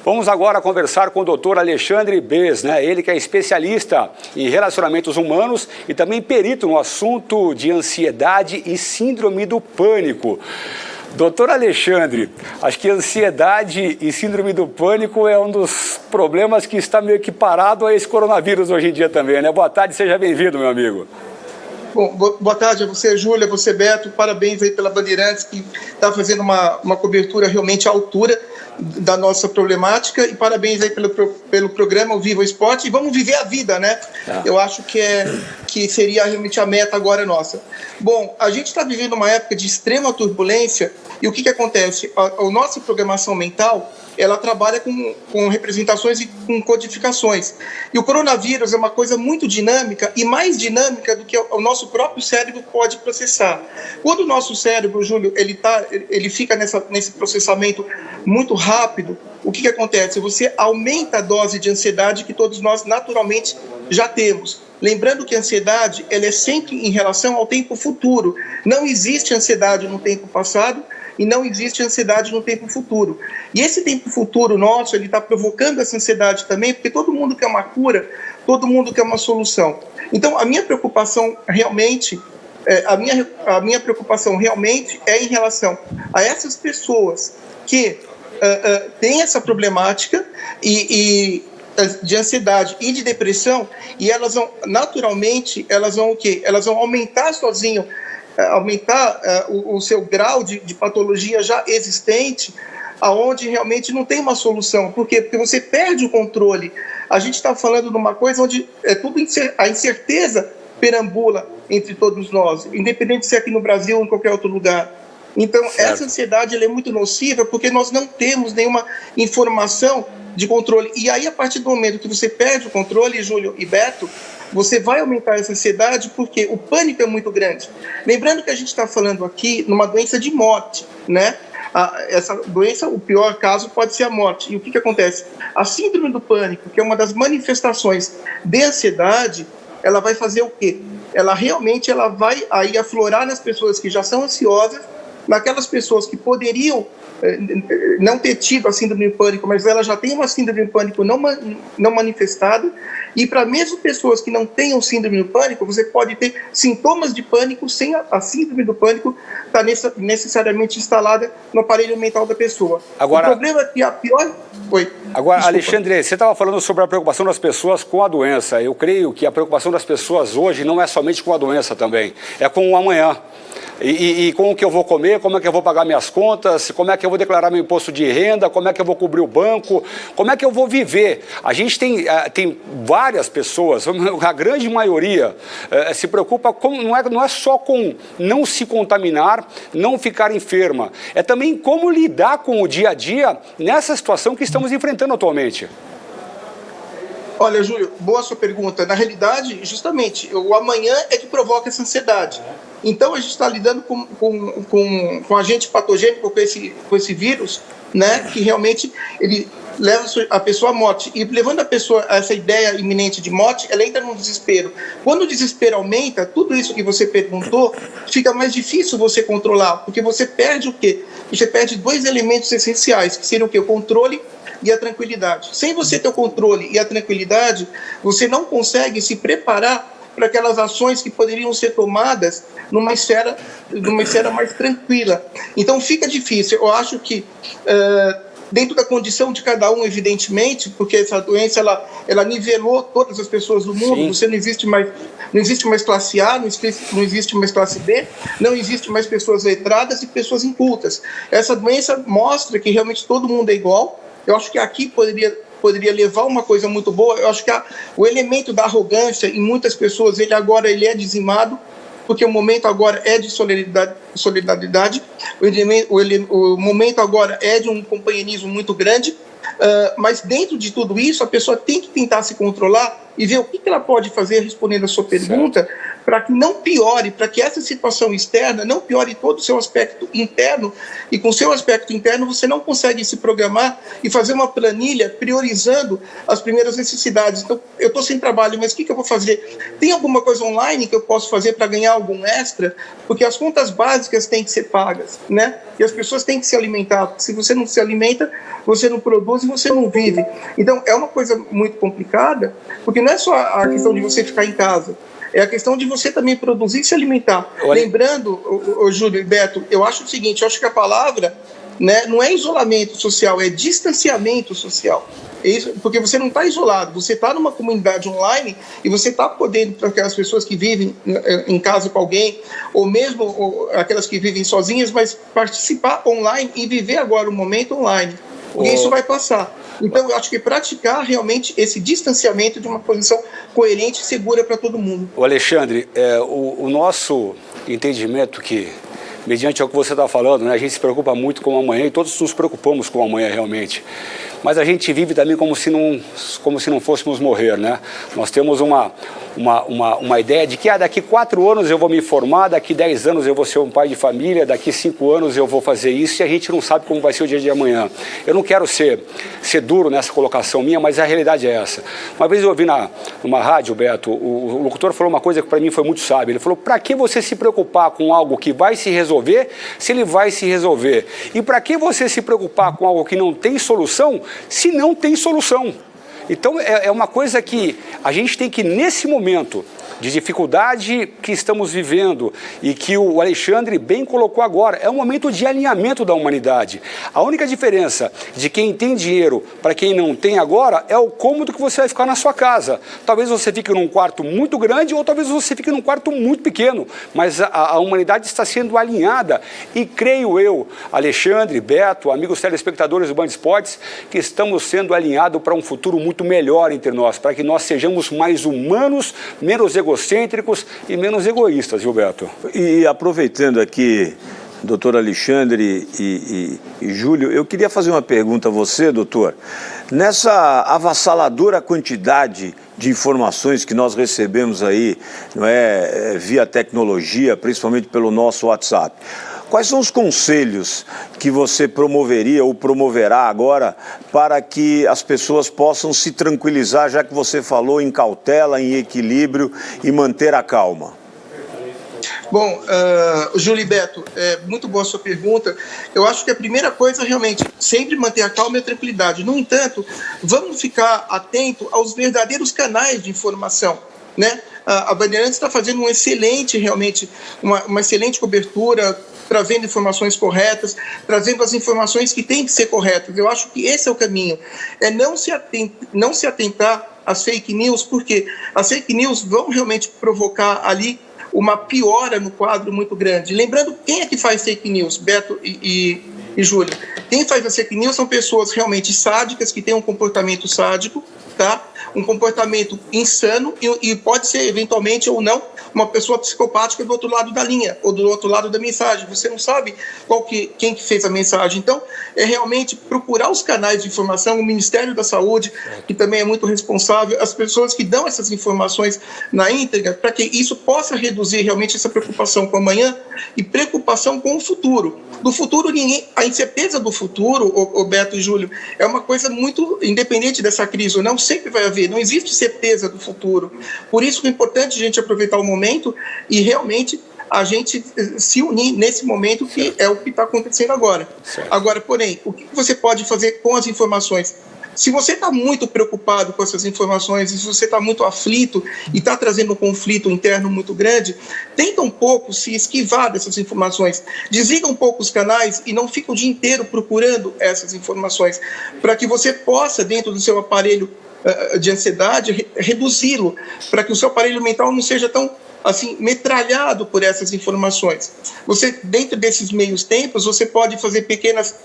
Vamos agora conversar com o doutor Alexandre Bez, né? Ele que é especialista em relacionamentos humanos e também perito no assunto de ansiedade e síndrome do pânico. Doutor Alexandre, acho que ansiedade e síndrome do pânico é um dos problemas que está meio que parado a esse coronavírus hoje em dia também, né? Boa tarde, seja bem-vindo, meu amigo. Bom, boa tarde a você, Júlia, você, Beto. Parabéns aí pela Bandeirantes, que está fazendo uma cobertura realmente à altura da nossa problemática. E parabéns aí pelo programa, o Viva o Esporte. E vamos viver a vida, né? Eu acho que seria realmente a meta agora nossa. Bom, a gente está vivendo uma época de extrema turbulência. E o que acontece? A nossa programação mental, ela trabalha com representações e com codificações. E o coronavírus é uma coisa muito dinâmica e mais dinâmica do que o nosso próprio cérebro pode processar. Quando o nosso cérebro, Júlio, ele fica nesse processamento muito rápido, o que acontece? Você aumenta a dose de ansiedade que todos nós naturalmente já temos. Lembrando que a ansiedade, ela é sempre em relação ao tempo futuro. Não existe ansiedade no tempo passado, e não existe ansiedade no tempo futuro. E esse tempo futuro nosso, ele está provocando essa ansiedade também, porque todo mundo quer uma cura, todo mundo quer uma solução. Então, a minha preocupação realmente, a minha preocupação realmente é em relação a essas pessoas que têm essa problemática de ansiedade e de depressão, e elas vão, naturalmente, elas vão o quê? Elas vão aumentar sozinho, aumentar o seu grau de patologia já existente, aonde realmente não tem uma solução. Por quê? Porque você perde o controle. A gente está falando de uma coisa onde a incerteza perambula entre todos nós, independente se é aqui no Brasil ou em qualquer outro lugar. Então, essa ansiedade ela é muito nociva porque nós não temos nenhuma informação de controle. E aí, a partir do momento que você perde o controle, Júlio e Beto, você vai aumentar essa ansiedade porque o pânico é muito grande. Lembrando que a gente está falando aqui numa doença de morte, né? Essa doença, o pior caso pode ser a morte. E o que acontece? A síndrome do pânico, que é uma das manifestações de ansiedade, ela vai fazer o quê? Ela vai aí aflorar nas pessoas que já são ansiosas, naquelas pessoas que poderiam não ter tido a síndrome do pânico, mas ela já tem uma síndrome do pânico não manifestada, e para mesmo pessoas que não tenham síndrome do pânico, você pode ter sintomas de pânico sem a síndrome do pânico estar necessariamente instalada no aparelho mental da pessoa. Agora, o problema é que a pior... Agora, desculpa. Alexandre, você estava falando sobre a preocupação das pessoas com a doença. Eu creio que a preocupação das pessoas hoje não é somente com a doença também, é com o amanhã. E com o que eu vou comer, como é que eu vou pagar minhas contas, como é que eu vou declarar meu imposto de renda, como é que eu vou cobrir o banco, como é que eu vou viver. A gente tem várias pessoas, a grande maioria se preocupa, não é só com não se contaminar, não ficar enferma, é também como lidar com o dia a dia nessa situação que estamos enfrentando atualmente. Olha, Júlio, boa sua pergunta. Na realidade, justamente, o amanhã é que provoca essa ansiedade. Então, a gente está lidando com agente patogênico, com esse vírus, né, que realmente ele leva a pessoa à morte. E levando a pessoa a essa ideia iminente de morte, ela entra num desespero. Quando o desespero aumenta, tudo isso que você perguntou, fica mais difícil você controlar, porque você perde o quê? Você perde dois elementos essenciais, que seriam o quê? O controle e a tranquilidade. Sem você ter o controle e a tranquilidade, você não consegue se preparar para aquelas ações que poderiam ser tomadas numa esfera mais tranquila. Então fica difícil. Eu acho que dentro da condição de cada um, evidentemente, porque essa doença ela nivelou todas as pessoas do mundo. Sim. Você não existe mais classe A, não existe mais classe B, não existe mais pessoas letradas e pessoas incultas. Essa doença mostra que realmente todo mundo é igual. Eu acho que aqui poderia levar uma coisa muito boa. Eu acho que o elemento da arrogância em muitas pessoas, ele é dizimado, porque o momento agora é de solidariedade, o momento agora é de um companheirismo muito grande, mas dentro de tudo isso, a pessoa tem que tentar se controlar e ver o que ela pode fazer, respondendo a sua pergunta, para que não piore, para que essa situação externa não piore todo o seu aspecto interno, e com o seu aspecto interno você não consegue se programar e fazer uma planilha priorizando as primeiras necessidades. Então, eu estou sem trabalho, mas o que eu vou fazer? Tem alguma coisa online que eu posso fazer para ganhar algum extra? Porque as contas básicas têm que ser pagas, né? E as pessoas têm que se alimentar, porque se você não se alimenta, você não produz e você não vive. Então, é uma coisa muito complicada, porque não é só a questão de você ficar em casa, é a questão de você também produzir e se alimentar. Lembrando, Júlio e Beto, eu acho o seguinte, eu acho que a palavra, né, não é isolamento social, é distanciamento social. É isso, porque você não está isolado, você está numa comunidade online e você está podendo, para aquelas pessoas que vivem em casa com alguém, ou mesmo aquelas que vivem sozinhas, mas participar online e viver agora o momento online. Porque isso vai passar. Então, eu acho que praticar realmente esse distanciamento de uma posição coerente e segura para todo mundo. O Alexandre, o nosso entendimento que, mediante o que você está falando, né, a gente se preocupa muito com o amanhã e todos nos preocupamos com o amanhã realmente. Mas a gente vive também como se não fôssemos morrer, né? Nós temos uma ideia de que daqui 4 anos eu vou me formar, daqui 10 anos eu vou ser um pai de família, daqui 5 anos eu vou fazer isso, e a gente não sabe como vai ser o dia de amanhã. Eu não quero ser duro nessa colocação minha, mas a realidade é essa. Uma vez eu ouvi numa rádio, Beto, o locutor falou uma coisa que para mim foi muito sábia. Ele falou, para que você se preocupar com algo que vai se resolver, se ele vai se resolver? E para que você se preocupar com algo que não tem solução, se não tem solução? Então, é uma coisa que a gente tem que, nesse momento de dificuldade que estamos vivendo e que o Alexandre bem colocou agora, é um momento de alinhamento da humanidade. A única diferença de quem tem dinheiro para quem não tem agora é o cômodo que você vai ficar na sua casa. Talvez você fique num quarto muito grande ou talvez você fique num quarto muito pequeno, mas a humanidade está sendo alinhada e creio eu, Alexandre, Beto, amigos telespectadores do Band Esportes, que estamos sendo alinhados para um futuro muito melhor entre nós, para que nós sejamos mais humanos, menos egocêntricos e menos egoístas, viu, Beto? E aproveitando aqui, doutor Alexandre e Júlio, eu queria fazer uma pergunta a você, doutor. Nessa avassaladora quantidade de informações que nós recebemos aí, não é, via tecnologia, principalmente pelo nosso WhatsApp, quais são os conselhos que você promoveria ou promoverá agora para que as pessoas possam se tranquilizar, já que você falou em cautela, em equilíbrio e manter a calma? Bom, Júlio e Beto, muito boa a sua pergunta. Eu acho que a primeira coisa, realmente, sempre manter a calma e a tranquilidade. No entanto, vamos ficar atento aos verdadeiros canais de informação, né? A Bandeirantes está fazendo um excelente, realmente, uma excelente cobertura, trazendo informações corretas, trazendo as informações que têm que ser corretas. Eu acho que esse é o caminho. É não se atentar às fake news, porque as fake news vão realmente provocar ali uma piora no quadro muito grande. Lembrando, quem é que faz fake news, Beto e Júlio? Quem faz as fake news são pessoas realmente sádicas, que têm um comportamento sádico, tá? Um comportamento insano e pode ser, eventualmente ou não, uma pessoa psicopática do outro lado da linha ou do outro lado da mensagem. Você não sabe quem que fez a mensagem. Então, é realmente procurar os canais de informação, o Ministério da Saúde, que também é muito responsável, as pessoas que dão essas informações na íntegra, para que isso possa reduzir realmente essa preocupação com o amanhã e preocupação com o futuro. Do futuro, a incerteza do futuro, o Beto e Júlio, é uma coisa muito independente dessa crise ou não, sempre vai haver, não existe certeza do futuro. Por isso é importante a gente aproveitar o momento e realmente a gente se unir nesse momento, que é o que está acontecendo agora. Agora, porém, o que você pode fazer com as informações? Se você está muito preocupado com essas informações, se você está muito aflito e está trazendo um conflito interno muito grande, tenta um pouco se esquivar dessas informações. Desliga um pouco os canais e não fica o dia inteiro procurando essas informações, para que você possa, dentro do seu aparelho de ansiedade, reduzi-lo, para que o seu aparelho mental não seja tão assim metralhado por essas informações. Você, dentro desses meios tempos, você pode fazer pequenas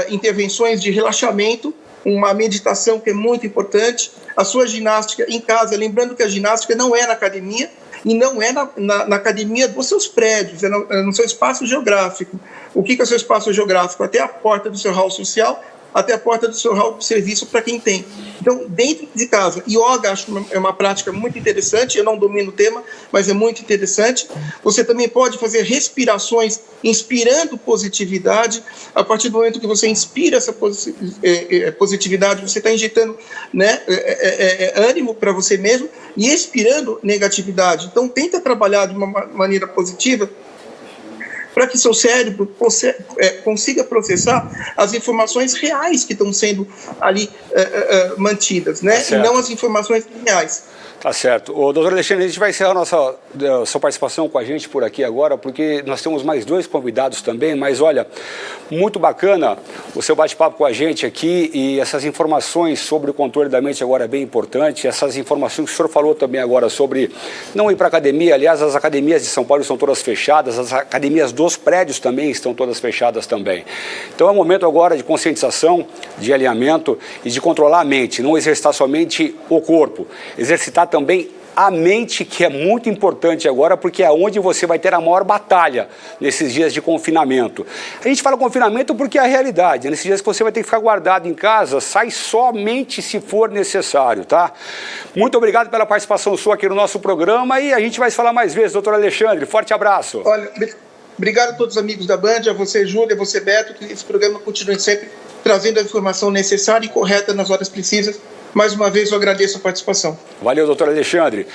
intervenções de relaxamento, uma meditação que é muito importante, a sua ginástica em casa, lembrando que a ginástica não é na academia e não é na academia dos seus prédios, é no seu espaço geográfico. O que é o seu espaço geográfico? Até a porta do seu hall social até a porta do seu serviço para quem tem. Então, dentro de casa, yoga acho que é uma prática muito interessante, eu não domino o tema, mas é muito interessante. Você também pode fazer respirações inspirando positividade. A partir do momento que você inspira essa positividade, você está injetando, né, ânimo para você mesmo e expirando negatividade. Então, tenta trabalhar de uma maneira positiva para que seu cérebro consiga processar as informações reais que estão sendo ali mantidas, né? E não as informações reais. Tá certo. Ô, doutor Alexandre, a gente vai encerrar a sua participação com a gente por aqui agora, porque nós temos mais 2 convidados também, mas olha, muito bacana o seu bate-papo com a gente aqui e essas informações sobre o controle da mente agora é bem importante, essas informações que o senhor falou também agora sobre não ir para academia, aliás, as academias de São Paulo estão todas fechadas, as academias dos prédios também estão todas fechadas também. Então é um momento agora de conscientização, de alinhamento e de controlar a mente, não exercitar somente o corpo, exercitar também a mente, que é muito importante agora, porque é onde você vai ter a maior batalha nesses dias de confinamento. A gente fala confinamento porque é a realidade. Nesses dias que você vai ter que ficar guardado em casa, sai somente se for necessário, tá? Muito obrigado pela participação sua aqui no nosso programa e a gente vai se falar mais vezes, doutor Alexandre. Forte abraço. Olha, obrigado a todos os amigos da Band, a você, Júlia, a você, Beto, que esse programa continue sempre trazendo a informação necessária e correta nas horas precisas. Mais uma vez, eu agradeço a participação. Valeu, doutor Alexandre.